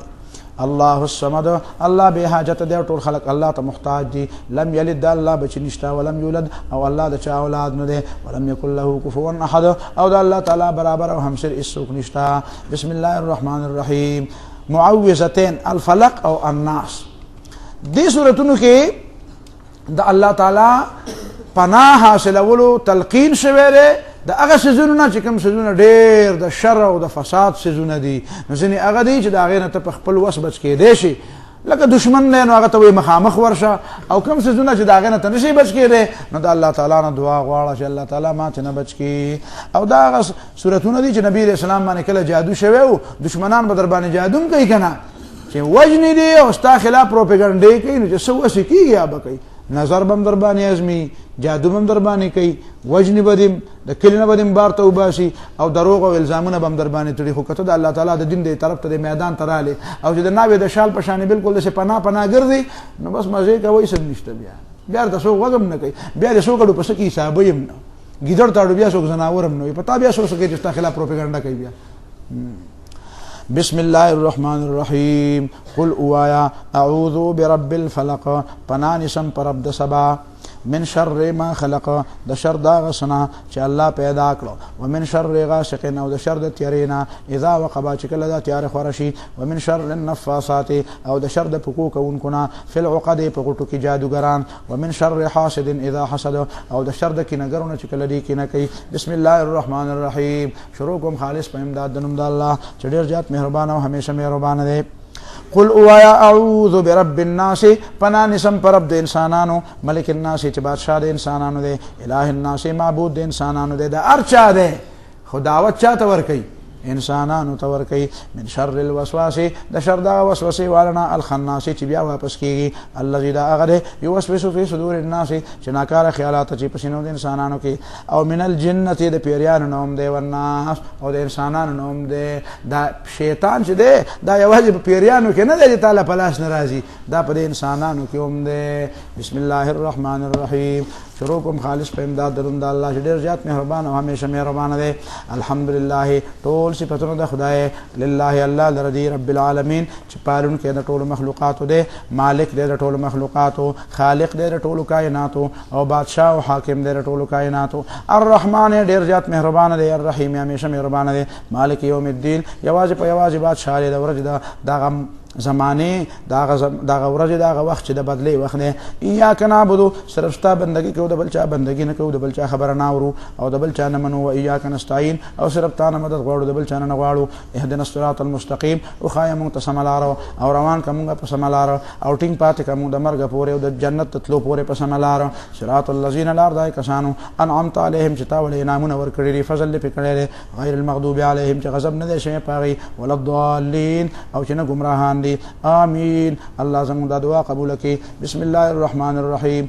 الله الصمد الله به حاجت دی ټول خلق الله ته محتاج دي لم یلد الله بچ نشتا ولم یولد او الله د چا اولاد نه دی ولم یکن له کفوا احد او د الله تعالی برابر او همسر اسوک نشتا بسم الله الرحمن الرحیم معوذتين الفلق او الناس دې سورتونو کې د الله تعالی پناه حاصلولو تلقین شوی دی د هغه سيزونه چې کوم سيزونه ډېر د شر او د فساد سيزونه دي نو ځینې هغه دي چې د هغې نه ته په خپل وس بچ کېدی شي لکه دشمن دی نو هغه ته وایي مخامخ ورشه او کوم سيزونه چې د هغې نه ته نشي بچ کېدی نو د الله تعالی نه دعا غواړه چې الله تعالی ما ته نه بچ کړي او دا هغه صورتونه دي چې نبي علیه السلام باندې کله جادو شوی و دشمنان به در باندې جادو هم کوي که نه چې وجنې دی او ستا خلاف پروپیګنډې کوي نو چې څه وسې کېږي یا به کوي نظر به هم در باندې ازمي جادو به هم در باندې کوي وجنې به دې د کلي نه به دې بار ته وباسي او دروغ او الزامونه به هم در باندې تړي خو که ته د الله تعالی د دین دې طرف ته د میدان ته رالې او چې د ناوې د شال په شانې بالکل داسې پناه ګرځي نو بس مزې کوئ څه نشته بیا د څوک غږ هم نه کوي بیا د څوک اډو په څه کې حسابه هم نه ګیدړ ته اډو بیا څوک ځناور هم نه وي په تا بیا څوک چې ستا خلاف پروپیګنډه کوي بیا بسم الله الرحمن الرحیم قل اوایا اعوذ برب الفلق پنانسم پر رب د سبا من شر ما خلق د شر دا غسنا چې الله پیدا کړو ومن شر غاسق او د شر د تیرینا اذا وقبا چې کله دا تیار خورشي ومن شر النفاثات او د شر د پکو کوونکو فی العقد په غټو کې جادوګران ومن شر حاسد اذا حسد او د شر د کینګرونو چې کله دی کینه کوي بسم الله الرحمن الرحیم شروع کوم خالص په امداد د نوم د الله چې ډیر زیات مهربان او همیشه مهربان دی قل اوایا اعوذ برب الناس پناه نسم پر رب د انسانانو ملک الناس چې بادشاہ د انسانانو دی الہ الناس معبود د انسانانو دی د ارچا دی خداوت چاته ور کوي انسانانو ته ور کوي من شر الوسواس د شر دا وسوسه والنا الخناس چې بیا واپس کیږي الذي دا هغه یوسوس فی صدور الناس چې ناکاره خیالات چې پسینو د انسانانو کې او من الجنه د پیریانو نوم دی والناس او د انسانانو نوم دی دا شیطان چې دی دا یوازې په پیریانو کې نه دی تعالی په لاس ناراضي دا په انسانانو کې هم دی بسم الله الرحمن الرحیم شروع کوم خالص په امداد درون د الله چې ډیر زیات مهربان او همیشه مهربان دی الحمدلله ټول صفاتونه د خدای لله الله لرضی رب العالمین چې پالون کې د ټول مخلوقات دی مالک دی د ټول مخلوقات خالق دی د ټول کائنات او بادشاہ او حاکم دی د ټول کائنات الرحمن ډیر زیات مهربان دی الرحیم همیشه مهربان دی مالک یوم الدین یوازې په یوازې بادشاہ دی د ورځ د زمانه دا ورځ دا وخت چې د بدلی وخت نه ایاک نعبدو صرف ستا بندگی کوو د بل چا بندگی نه کوو د بل چا خبره نه اورو او د بل چا نه منو و ایاک نستعین او صرف تا نه مدد غواړو د بل چا نه غواړو اهدنا الصراط المستقیم او خای مونږ ته سم لار او روان کومه په سم لار او ټینګ پاتې کومه د مرګ پورې او د جنت تلو پورې په سم لار صراط الذین لار دای کسانو انعمت علیهم چې تا ولې انعامونه ورکړي فضل په کړي غیر المغضوب علیهم چې غضب نه دي شي پاغي ولا الضالین او چې نه گمراهان راولي آمين. الله زموږ دا دعا قبول کړي. بسم الله الرحمن الرحیم.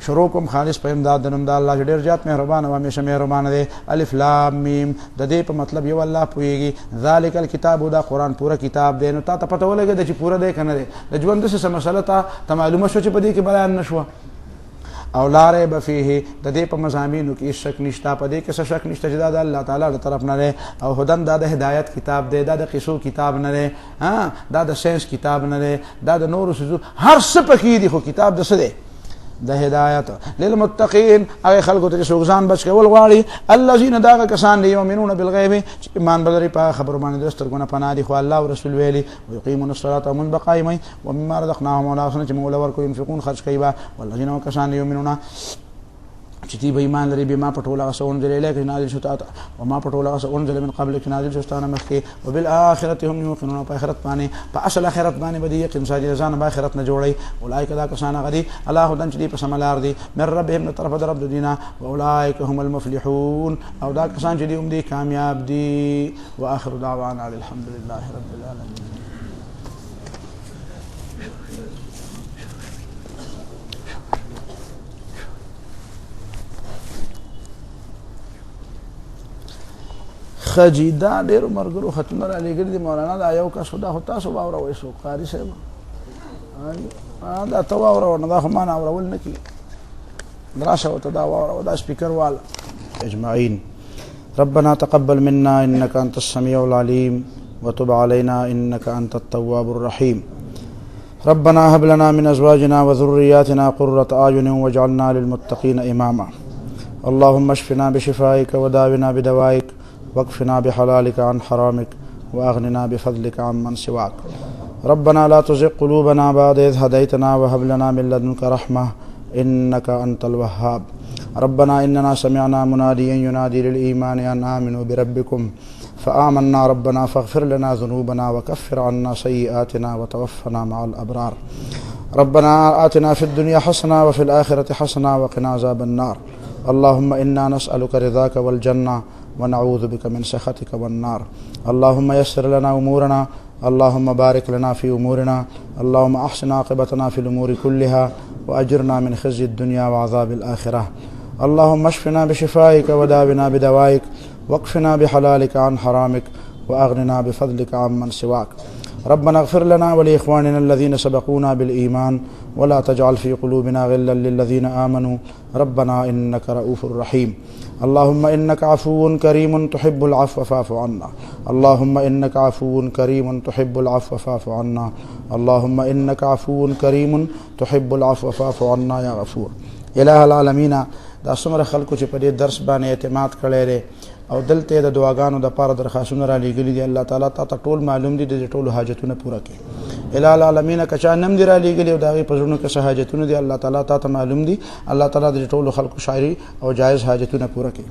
شروع کوم خالص په امداد د نوم د الله چې ډېر زیات مهربان او همیشه مهربان دی. الف لام میم. د دې په مطلب یو الله پوهیږي. ذالک الکتاب، دا قرآن پوره کتاب دی. نو تا ته پته ولګېده چې پوره دی که نه دی؟ د ژوند داسې څه مسله ته معلومه شوه چې په دې کې بیان نه شوه. او لا ریب فیه، د دې په مضامینو کې شک نشته، په دې کې څه شک نشته چې دا د الله تعالی له طرف نه دی. او هدن، دا د هدایت کتاب دی، دا د قصو کتاب نه دی، دا د ساینس کتاب نه دی، دا د نورو څیزو هر څه پکې دي، خو کتاب د څه دی؟ د هدایت. للمتقین، هغه خلکو ته چې څوک ځان بچ کول غواړي. الذین، دا هغه کسان دي یؤمنون بالغیب چې ایمان بلري په خبرو باندې د سترګو نه پناه دي، خو الله او رسول ویلي. ویقیمون الصلاة، او مونځ به قایموي. ومما رزقناهم، او هغه څه چې موږ له ورکړو ينفقون، خرج کوي به. والذین، هغه کسان یؤمنون چې دوی به ایمان لري بما په ټول هغه څه انزل الیک چې نازل شو تا ته، وما په ټول هغه څه انزل من قبلک چې نازل شو ستا نه مخکې. وبالآخرة هم یوقنون، په آخرت باندې، په اصل آخرت باندې به دوی یقین ساتي، ځان به آخرت نه جوړوي. اولئک، دا کسان هغه دي علی هدی چې دوی په سمه لار دي، من ربهم، د طرفه د رب د دوی نه. واولئک هم المفلحون، او دا کسان چې دوی هم دي کامیاب دي. واخر دعوانا الحمد لله رب العالمین. خجی دا ډېرو ملګرو خطونه را لېږلي دي. مولانا دا یو کس خو دا خو تاسو واوروئ، څوک قاري صاحب دا ته واوروه، نو دا خو ما نه اورول نه کېږي. راشه ورته دا واوروه، دا سپیکر واله. اجمعین. ربنا تقبل منا انك انت السميع العليم وتب علينا انك انت التواب الرحيم. ربنا هب لنا من ازواجنا وذرياتنا قرة اعين واجعلنا للمتقين اماما. اللهم اشفنا بشفائك وداونا بدوائك واكفنا بحلالك عن حرامك واغننا بفضلك عمن سواك. ربنا لا تزغ قلوبنا بعد إذ هديتنا وهب لنا من لدنك رحمة إنك أنت الوهاب. ربنا إننا سمعنا مناديا ينادي للإيمان أن آمنوا بربكم فآمنا. ربنا فاغفر لنا ذنوبنا وكفر عنا سيئاتنا وتوفنا مع الأبرار. ربنا آتنا في الدنيا حسنة وفي الآخرة حسنة وقنا عذاب النار. اللهم إنا نسألك رضاك والجنة ونعوذ بك من سخطك والنار. اللهم يسر لنا أمورنا، اللهم بارك لنا في أمورنا، اللهم أحسن عاقبتنا في الأمور كلها وأجرنا من خزي الدنيا وعذاب الآخرة. اللهم اشفنا بشفائك وداونا بدوائك واكفنا بحلالك عن حرامك وأغننا بفضلك عمن سواك. ربنا اغفر لنا ولإخواننا الذين سبقونا بالإيمان ولا تجعل في قلوبنا غلا للذين آمنوا ربنا إنك رؤوف رحيم. اللهم إنك عفو كريم تحب العفو فاعف عنا. اللهم إنك عفو كريم تحب العفو فاعف عنا. اللهم إنك عفو كريم تحب العفو فاعف عنا يا غفور. إله العالمین، دا څومره خلکو چې په دې درس باندې اعتماد کړی دی او دلته د دعاګانو د پاره درخواستونه را لېږلي دي، الله تعالی تا ته ټول معلوم دي، د ټولو حاجتونه پوره کړي. الہ العالمین، که چا نم دي را لېږلي او د هغې په زړونو کې څه حاجتونه دي، الله تعالی تا ته معلوم دي. الله تعالی د ټولو خلکو شاعري او جایز حاجتونه پوره کړي.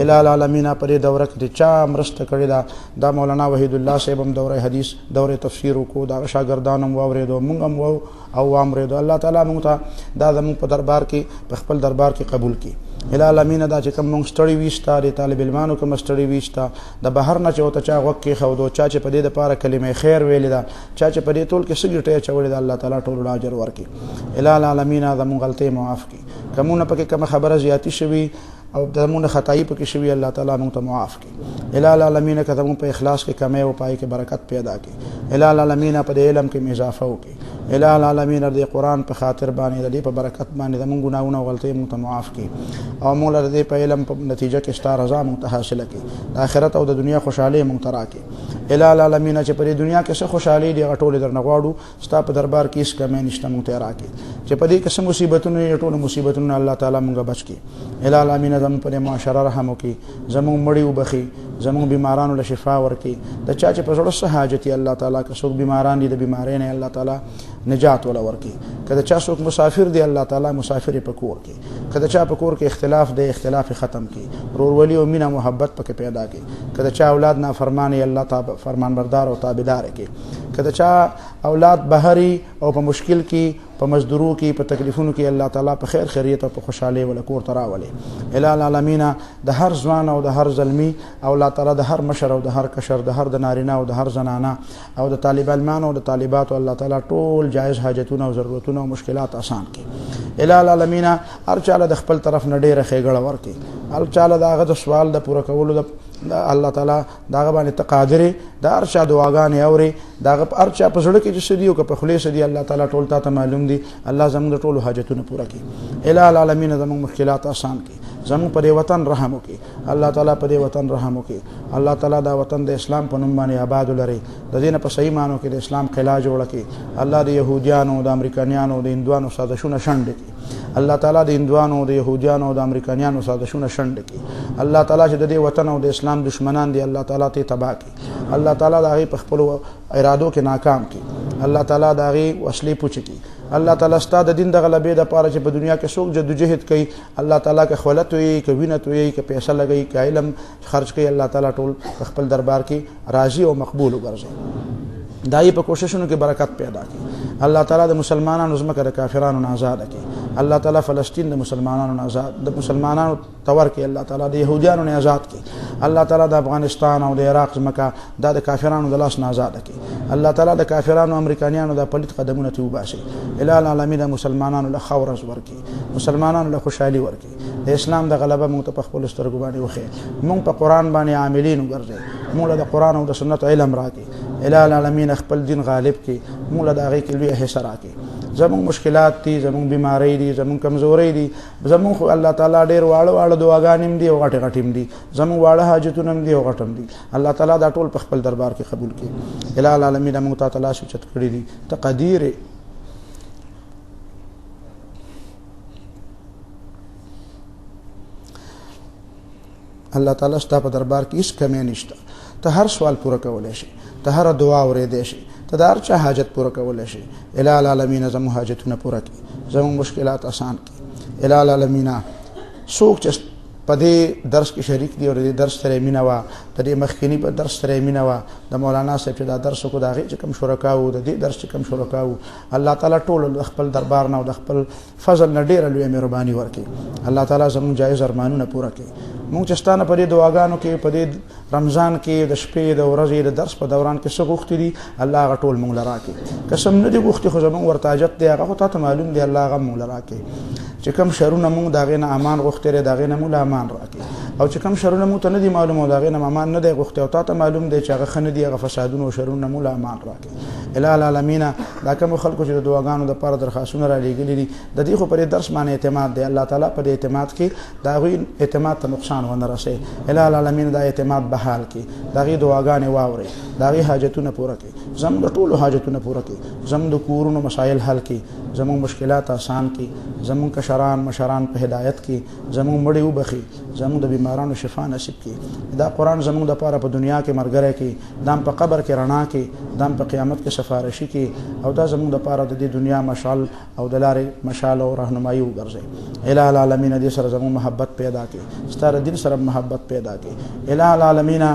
الہ العالمین، په دې دوره کې چې چا مرسته کړې ده، دا مولانا وحید الله صاحب هم دوره حدیث دوره تفسیر وکړو، د هغه شاګردان هم واورېدو، موږ هم او واورېدو. الله تعالی موږ ته دا زموږ په دربار کې په خپل دربار کې قبول کړي. الہ العالمین، دا چې کوم موږ ستړي ویستا د طالب علمانو کوم ستړي ویستا د بهر نه چې ورته چا غوږ کېښودو، چا چې په دې دپاره کلمې خیر ویلې ده، چا چې په دې ټول کې څه ګټۍ اچولې ده، الله تعالی ټولو له اجر ورکړي. الہ العالمین، زموږ غلطۍ معاف کړي، کومونه پکې کومه خبره زیاتي شوي او زموږ خطایي پکې شوي، الله تعالی موږ ته معاف کړي. الہ العالمین، که زموږ په اخلاص کې کمی او پای کې برکت پیدا کړي. الہ العالمین، په دې علم کې اضافه وکړي. الہ العالمین، د قرآن په خاطر باندې د دې په برکت باندې زموږ ګناهونه او غلطۍ موږ ته معاف کړي او موږ له دې په علم په نتیجه کې ستا رضا موږ ته حاصله کړي، د آخرت او د دنیا خوشحالۍ موږ ته راکړي. الہ العالمین، چې په دې دنیا کې څه خوشحالۍ دي هغه ټولې درنه غواړو، ستا په دربار کې هېڅ کمی نشته، موږ ته یې راکړي. چې په دې کې څه مصیبتونه دي، ټولو مصیبتونه الله تعالی موږ بچ کړي. الہ العالمین، زموږ په دې معاشره رحم وکړي، زموږ مړي وبخي، زموږ بیمارانو له شفا ورکړي. د چا چې په زړه څه حاجت الله تعالی، که څوک بیماران دي د بیمارۍ نه الله تعالی نجات ولا ورکړي. که د چا څوک مسافر دی الله تعالی مسافر یې په کور کړي. که د چا په کور کې اختلاف دی اختلاف ختم کړي، ورورولي او مینه محبت پکې پیدا کړي. که د چا اولاد نافرمان الله تعالی فرمان بردار او تابعدار کړي. که د چا اولاد بهري او په مشکل کې په مزدورو کې په تکلیفونو کې الله تعالی په خیر خیریت او په خوشحالۍ ول کور ته راولي الٰه العالمین د هر ځوان او د هر زلمی او الله تعالی د هر مشر او د هر کشر د هر د نارینه او د هر زنانه او د طالب علمان او د طالبات الله تعالی ټول جایز حاجتونه او ضرورتونه او مشکلات آسان کړي الٰه العالمین هر چاله د خپل طرف نه ډیره ښېګړه ورکړي هر چاله د هغه د سوال د پوره کولو د الله تعالی داغه باندې تقادر د هر چا دعاګانې اوري داغه هر چا په زړه کې چې سدي او په خلی سدي الله تعالی ټول ته معلوم دي الله زموږ ټول حاجتونه پوره کړي الٰه العالمین زموږ مشکلات آسان کړي زموږ په وطن رحم وکړي الله تعالی په وطن رحم وکړي الله تعالی دا وطن د اسلام په نوم باندې آباد لري د دین په صحیح معنی کې د اسلام قلعه جوړ کړي الله د يهوديانو د امریکایانو د هندوانو سازشونه شنډ کړي الله تعالی د هندوانو د يهوديانو د امریکایانو سازشونه شنډ کړي الله تعالی چې د دې وطن او د اسلام دشمنان دي الله تعالی ته تباہ کړي الله تعالی د هغه په خپل ارادو کې ناکام کړي الله تعالی د هغه وسلې پوچ کړي الله تعالی ستاسو د دین د غلبې د پاره چې په دنیا کې څوک جدوجہد کوي الله تعالی کې خولت وي کې وینت وي کې پیسې لګي کې علم خرج کوي الله تعالی ټول خپل دربار کې راضي او مقبول وګرځي دای په کوششونو کې برکت پیدا کړي الله تعالی د مسلمانانو زمکه د کافرانو نه آزاد کړي الله تعالی فلسطین د مسلمانانو نه آزاد د مسلمانانو تور کړي الله تعالی د يهوديانو نه آزاد کړي الله تعالی د افغانستان او د عراق زمکه د کافرانو د لاس نه آزاد کړي الله تعالی د کافرانو امریکایانو د پلیت قدمونه ته وباسي الٰه العالمین مسلمانانو له خورز ورکړي مسلمانانو له خوشحالي ورکړي د اسلام د غلبه موږ ته په خپل سترګو باندې وخی موږ په قران باندې عاملین وګرځي موږ د قران او د سنت علم راکړي الٰه العالمین خپل دین غالب کړي موږ د هغه کې لوی حصہ راکړي زموږ مشکلات دي زموږ بیماری دي زموږ کمزوري دي زموږ الله تعالی ډېر واړه دعاګانې دي او غټه غټیم دي زموږ واړه حاجتونه دي او غټم دي الله تعالی دا ټول په خپل دربار کې قبول کړي الٰه العالمین موږ ته تعالی سوچت کړی دي تقدیر الله تعالی ستاسو په دربار کې هیڅ کمی نشته ته هر سوال پوره کولای شي ته هر دعا اورېدای شي ته د هر چا حاجت پوره کولای شي الٰه العالمین زموږ حاجتونه پوره کړي زموږ مشکلات آسان کړي الٰه العالمین څوک چې په دې درس کې شریک دي او د درس سره مینه وا د دې مخکینی په درس سره مینه وا د مولانا صاحب چې دا درس کو دا غي چې کم شرکا وو د دې درس چې کم شرکا وو الله تعالی ټول خپل دربار نه او د خپل فضل نه ډیره لوی مهرباني ورکړي الله تعالی زموږ جایز ارمانونه پوره کړي موږ چې ستانه په دې دعاګانو کې په دې رمضان کې د شپې د ورځې د درس په دوران کې څه غوښتي دي الله هغه ټول موږ لراکړي قسم نه دی غوښتي خو زموږ ورتاجت دی هغه ته معلوم دی الله هغه موږ لراکړي چې کم شرونه موږ داغه نه امان غوښتره داغه نه موږ امان راکړي او چې کم شرونه موږ ته نه دي معلومه داغه نه امان نه دی غوښته او ته معلوم دی چې هغه خنه دی هغه فسادونه او شرونه موږ امان راکړي الٰه العالمین دا کوم خلکو چې د دعاګانو د پاره درخواستونه را لېږلي دي د دې خو پر درس باندې اعتماد دی الله تعالی په دې اعتماد کې دا غوي اعتماد ته نقصان ونه رسي الٰه العالمین دا اعتماد بحال کې دا غي دعاګانې واوري دا غي حاجتونه پوره کړي زموږ ټول حاجتونه پوره کړي زموږ د کورونو مسائل حل کړي زموږ مشکلات آسان کړي زموږ کشران مشران په هدایت کې زموږ مړي وبخي زموږ د بیمارانو شفا نصیب کړي دا قران زموږ د پاره په دنیا کې مرګره کې دام په قبر کې رڼا کې دام په قیامت کې سفارشي کې او دا زموږ د پاره د دې دنیا مشال او د لارې مشال او راهنمایي وګرځي الٰه العالمین دې سره زموږ محبت پیدا کړي ستاره دین سره محبت پیدا کړي الٰه العالمین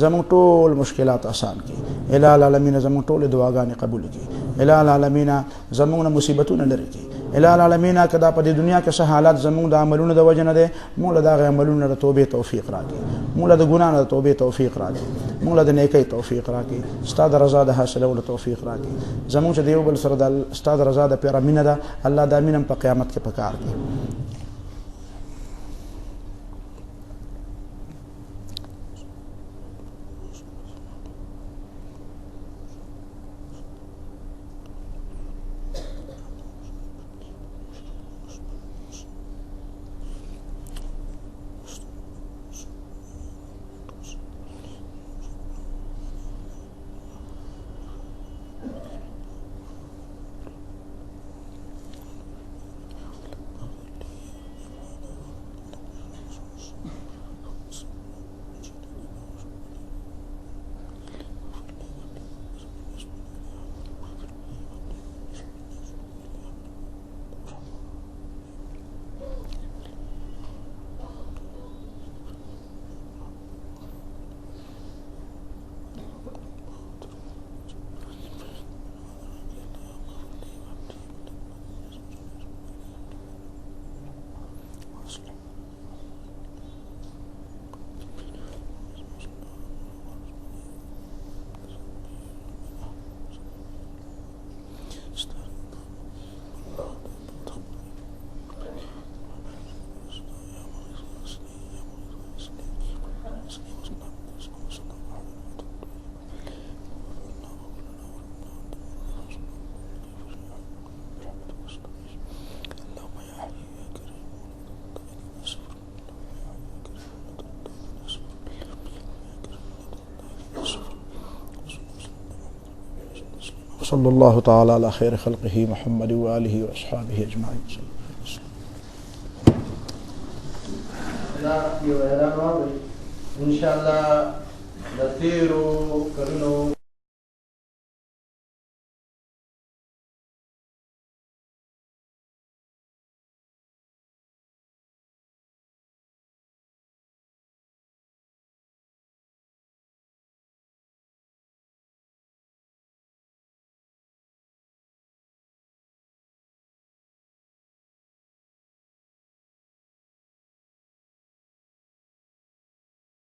زموږ ټول مشکلات آسان کړي الٰه العالمین زموږ ټول دعاګانې قبول کړي الٰه العالمین زموږ مصیبتونه لري کړي الٰه العالمین کدا په دنیا کې څه حالات زموږ د عملونو د وجه نه ده موږ د عملونو د توبې توفیق راکړي موږ د ګناه د توبې توفیق راکړي موږ د نیکۍ توفیق راکړي ستاسو رضا د حاصلولو توفیق راکړي زموږ چې دیو بل سره د ستاسو رضا د پیرا مینه ده الله د امینم په قیامت کې پکار کړي وصلى الله تعالى على خير خلقه محمد وآله وأصحابه أجمعين. إن شاء الله د تیرو کلونو